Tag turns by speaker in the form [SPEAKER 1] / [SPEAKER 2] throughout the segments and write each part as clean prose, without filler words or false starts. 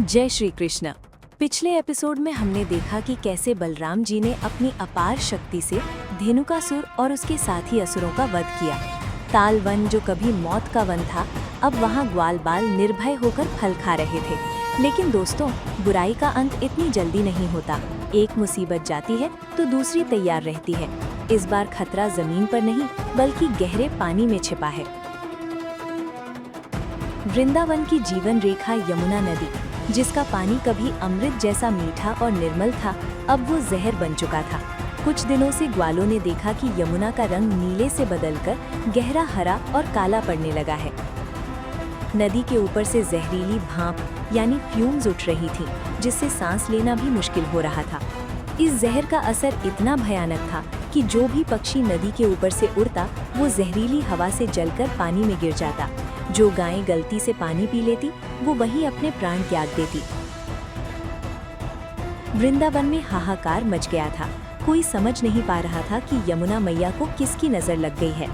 [SPEAKER 1] जय श्री कृष्ण। पिछले एपिसोड में हमने देखा कि कैसे बलराम जी ने अपनी अपार शक्ति से धेनुकासुर और उसके साथी असुरों का वध किया। ताल वन, जो कभी मौत का वन था, अब वहाँ ग्वाल बाल निर्भय होकर फल खा रहे थे। लेकिन दोस्तों, बुराई का अंत इतनी जल्दी नहीं होता। एक मुसीबत जाती है तो दूसरी तैयार रहती है। इस बार खतरा जमीन पर नहीं बल्कि गहरे पानी में छिपा है। वृंदावन की जीवन रेखा यमुना नदी, जिसका पानी कभी अमृत जैसा मीठा और निर्मल था, अब वो जहर बन चुका था। कुछ दिनों से ग्वालों ने देखा कि यमुना का रंग नीले से बदलकर गहरा हरा और काला पड़ने लगा है। नदी के ऊपर से जहरीली भाप यानी फ्यूम्स उठ रही थी, जिससे सांस लेना भी मुश्किल हो रहा था। इस जहर का असर इतना भयानक था कि जो भी पक्षी नदी के ऊपर से उड़ता, वो जहरीली हवा से जलकर पानी में गिर जाता। जो गायें गलती से पानी पी लेती, वो वहीं अपने प्राण त्याग देती। वृंदावन में हाहाकार मच गया था। कोई समझ नहीं पा रहा था कि यमुना मैया को किसकी नजर लग गई है।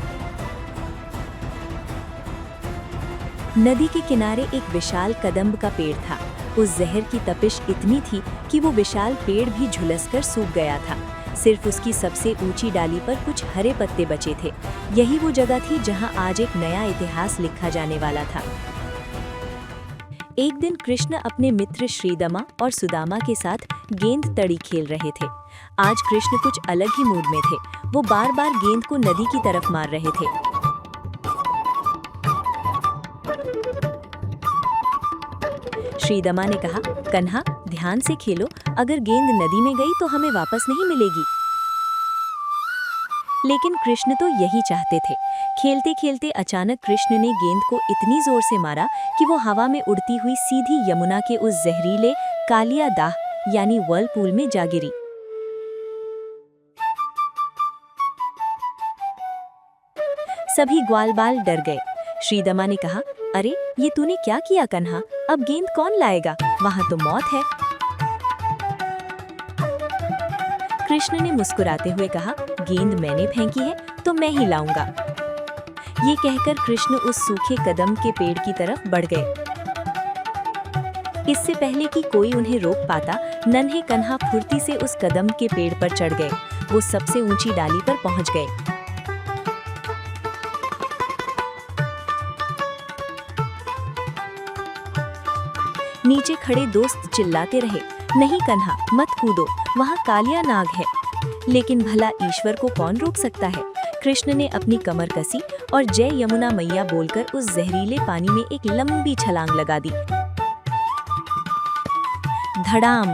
[SPEAKER 1] नदी के किनारे एक विशाल कदम्ब का पेड़ था। उस जहर की तपिश इतनी थी कि वो विशाल पेड़ भी झुलसकर सूख गया था। सिर्फ उसकी सबसे ऊंची डाली पर कुछ हरे पत्ते बचे थे। यही वो जगह थी जहां आज एक नया इतिहास लिखा जाने वाला था। एक दिन कृष्ण अपने मित्र श्रीदमा और सुदामा के साथ गेंद तड़ी खेल रहे थे। आज कृष्ण कुछ अलग ही मूड में थे। वो बार बार गेंद को नदी की तरफ मार रहे थे। श्रीदमा ने कहा, कन्हा, ध्यान से खेलो, अगर गेंद नदी में गई तो हमें वापस नहीं मिलेगी। लेकिन कृष्ण तो यही चाहते थे। खेलते खेलते अचानक कृष्ण ने गेंद को इतनी जोर से मारा कि वो हवा में उड़ती हुई सीधी यमुना के उस जहरीले कालिया दाह यानी व्हर्लपूल में जा गिरी। सभी ग्वाल बाल डर गए। श्रीदमा ने कहा, अरे ये तूने क्या किया कन्हा, अब गेंद कौन लाएगा, वहां तो मौत है। कृष्ण ने मुस्कुराते हुए कहा, गेंद मैंने फेंकी है तो मैं ही लाऊंगा। ये कहकर कृष्ण उस सूखे कदम के पेड़ की तरफ बढ़ गए। इससे पहले कि कोई उन्हें रोक पाता, नन्हे कन्हा फुर्ती से उस कदम के पेड़ पर चढ़ गए। वो सबसे ऊंची डाली पर पहुंच गए। नीचे खड़े दोस्त चिल्लाते रहे, नहीं कन्हा, मत कूदो, वहाँ कालिया नाग है। लेकिन भला ईश्वर को कौन रोक सकता है। कृष्ण ने अपनी कमर कसी और जय यमुना मैया बोलकर उस जहरीले पानी में एक लंबी छलांग लगा दी। धड़ाम,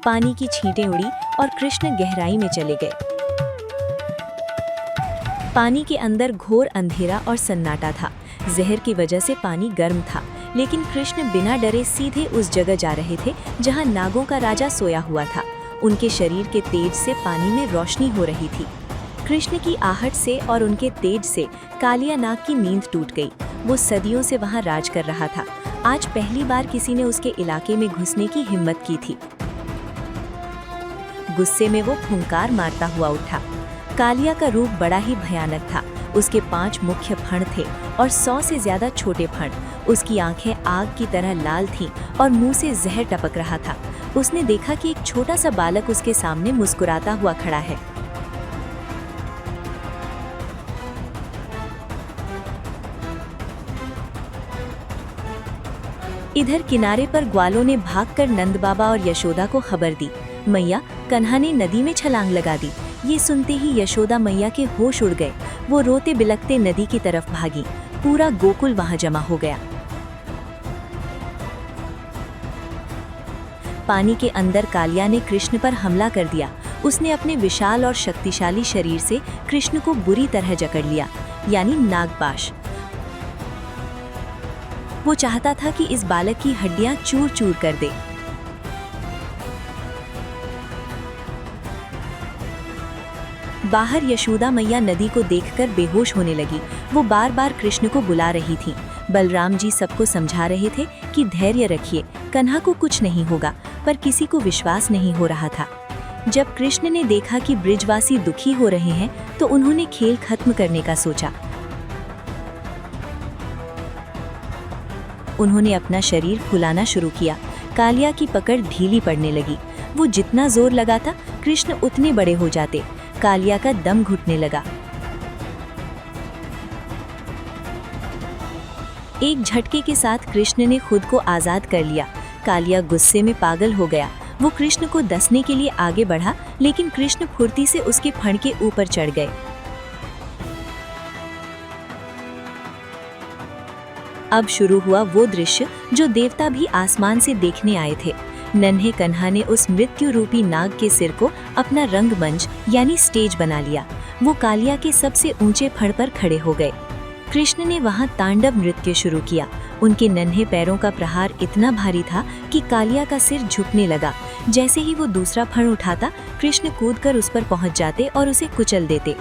[SPEAKER 1] पानी की छींटें उड़ी और कृष्ण गहराई में चले गए। पानी के अंदर घोर अंधेरा और सन्नाटा था। जहर की वजह से पानी गर्म था, लेकिन कृष्ण बिना डरे सीधे उस जगह जा रहे थे जहां नागों का राजा सोया हुआ था। उनके शरीर के तेज से पानी में रोशनी हो रही थी। कृष्ण की आहट से और उनके तेज से कालिया नाग की नींद टूट गई। वो सदियों से वहां राज कर रहा था। आज पहली बार किसी ने उसके इलाके में घुसने की हिम्मत की थी। गुस्से में वो फुंकार मारता हुआ उठा। कालिया का रूप बड़ा ही भयानक था। उसके 5 मुख्य फण थे और 100 से ज्यादा छोटे फण। उसकी आंखें आग की तरह लाल थीं और मुंह से जहर टपक रहा था। उसने देखा कि एक छोटा सा बालक उसके सामने मुस्कुराता हुआ खड़ा है। इधर किनारे पर ग्वालों ने भागकर नंद बाबा और यशोदा को खबर दी, मैया, कन्हा ने नदी में छलांग लगा दी। ये सुनते ही यशोदा मैया के होश उड़ गए। वो रोते बिलखते नदी की तरफ भागी। पूरा गोकुल वहां जमा हो गया। पानी के अंदर कालिया ने कृष्ण पर हमला कर दिया। उसने अपने विशाल और शक्तिशाली शरीर से कृष्ण को बुरी तरह जकड़ लिया, यानी नागपाश। वो चाहता था कि इस बालक की हड्डियां चूर चूर कर दे। बाहर यशोदा मैया नदी को देखकर बेहोश होने लगी। वो बार बार कृष्ण को बुला रही थी। बलराम जी सबको समझा रहे थे कि धैर्य रखिए, कन्हा को कुछ नहीं होगा, पर किसी को विश्वास नहीं हो रहा था। जब कृष्ण ने देखा कि ब्रिजवासी दुखी हो रहे हैं, तो उन्होंने खेल खत्म करने का सोचा। उन्होंने अपना शरीर फुलाना शुरू किया। कालिया की पकड़ ढीली पड़ने लगी। वो जितना जोर लगाता कृष्ण उतने बड़े हो जाते। कालिया का दम घुटने लगा। एक झटके के साथ कृष्ण ने खुद को आजाद कर लिया। कालिया गुस्से में पागल हो गया। वो कृष्ण को डसने के लिए आगे बढ़ा, लेकिन कृष्ण फुर्ती से उसके फण के ऊपर चढ़ गए। अब शुरू हुआ वो दृश्य जो देवता भी आसमान से देखने आए थे। नन्हे कन्हा ने उस मृत्यु रूपी नाग के सिर को अपना रंगमंच यानी स्टेज बना लिया। वो कालिया के सबसे ऊंचे फण पर खड़े हो गए। कृष्ण ने वहां तांडव नृत्य शुरू किया। उनके नन्हे पैरों का प्रहार इतना भारी था कि कालिया का सिर झुकने लगा। जैसे ही वो दूसरा फण उठाता, कृष्ण कूदकर उस पर पहुंच जाते और उसे कुचल देते।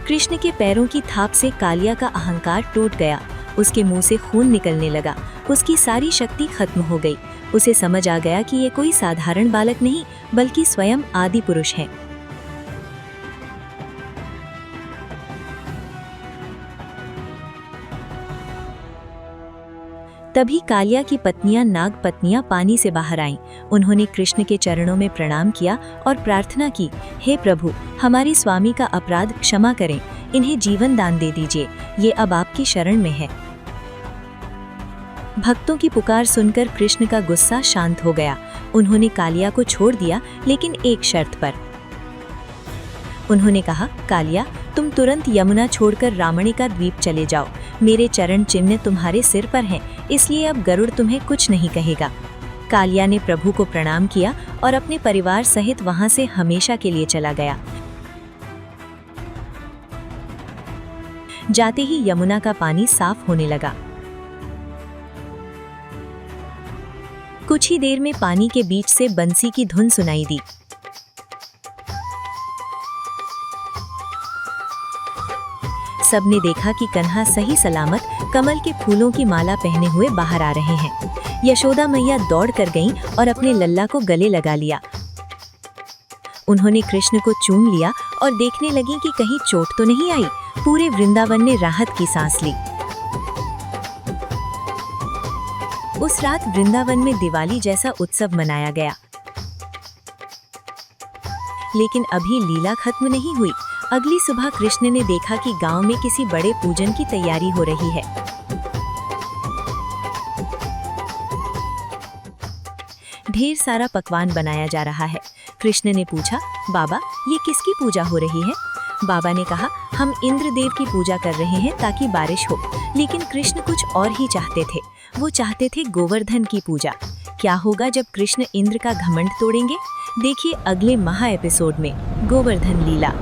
[SPEAKER 1] कृष्ण के पैरों की थाप से कालिया का अहंकार टूट गया। उसके मुंह से खून निकलने लगा। उसकी सारी शक्ति खत्म हो गई। उसे समझ आ गया कि ये कोई साधारण बालक नहीं, बल्कि स्वयं आदि पुरुष है। तभी कालिया की पत्नियां नाग पत्नियां पानी से बाहर आईं। उन्होंने कृष्ण के चरणों में प्रणाम किया और प्रार्थना की, हे प्रभु, हमारे स्वामी का अपराध क्षमा करें, इन्हें जीवन दान दे दीजिए, ये अब आपकी शरण में है। भक्तों की पुकार सुनकर कृष्ण का गुस्सा शांत हो गया। उन्होंने कालिया को छोड़ दिया, लेकिन एक शर्त पर। उन्होंने कहा, कालिया, तुम तुरंत यमुना छोड़कर रामणिका द्वीप चले जाओ। मेरे चरण चिन्ह तुम्हारे सिर पर हैं, इसलिए अब गरुड़ तुम्हें कुछ नहीं कहेगा। कालिया ने प्रभु को प्रणाम किया और अपने परिवार सहित वहां से हमेशा के लिए चला गया। जाते ही यमुना का पानी साफ होने लगा। कुछ ही देर में पानी के बीच से बंसी की धुन सुनाई दी। सबने देखा कि कन्हा सही सलामत कमल के फूलों की माला पहने हुए बाहर आ रहे हैं। यशोदा मैया दौड़ कर गईं और अपने लल्ला को गले लगा लिया। उन्होंने कृष्ण को चूम लिया और देखने लगी कि कहीं चोट तो नहीं आई। पूरे वृंदावन ने राहत की सांस ली। उस रात वृंदावन में दिवाली जैसा उत्सव मनाया गया। लेकिन अभी लीला खत्म नहीं हुई। अगली सुबह कृष्ण ने देखा कि गांव में किसी बड़े पूजन की तैयारी हो रही है। ढेर सारा पकवान बनाया जा रहा है। कृष्ण ने पूछा, बाबा, ये किसकी पूजा हो रही है? बाबा ने कहा, हम इंद्रदेव की पूजा कर रहे हैं ताकि बारिश हो। लेकिन कृष्ण कुछ और ही चाहते थे। वो चाहते थे गोवर्धन की पूजा। क्या होगा जब कृष्ण इंद्र का घमंड तोड़ेंगे? देखिए अगले महा एपिसोड में गोवर्धन लीला।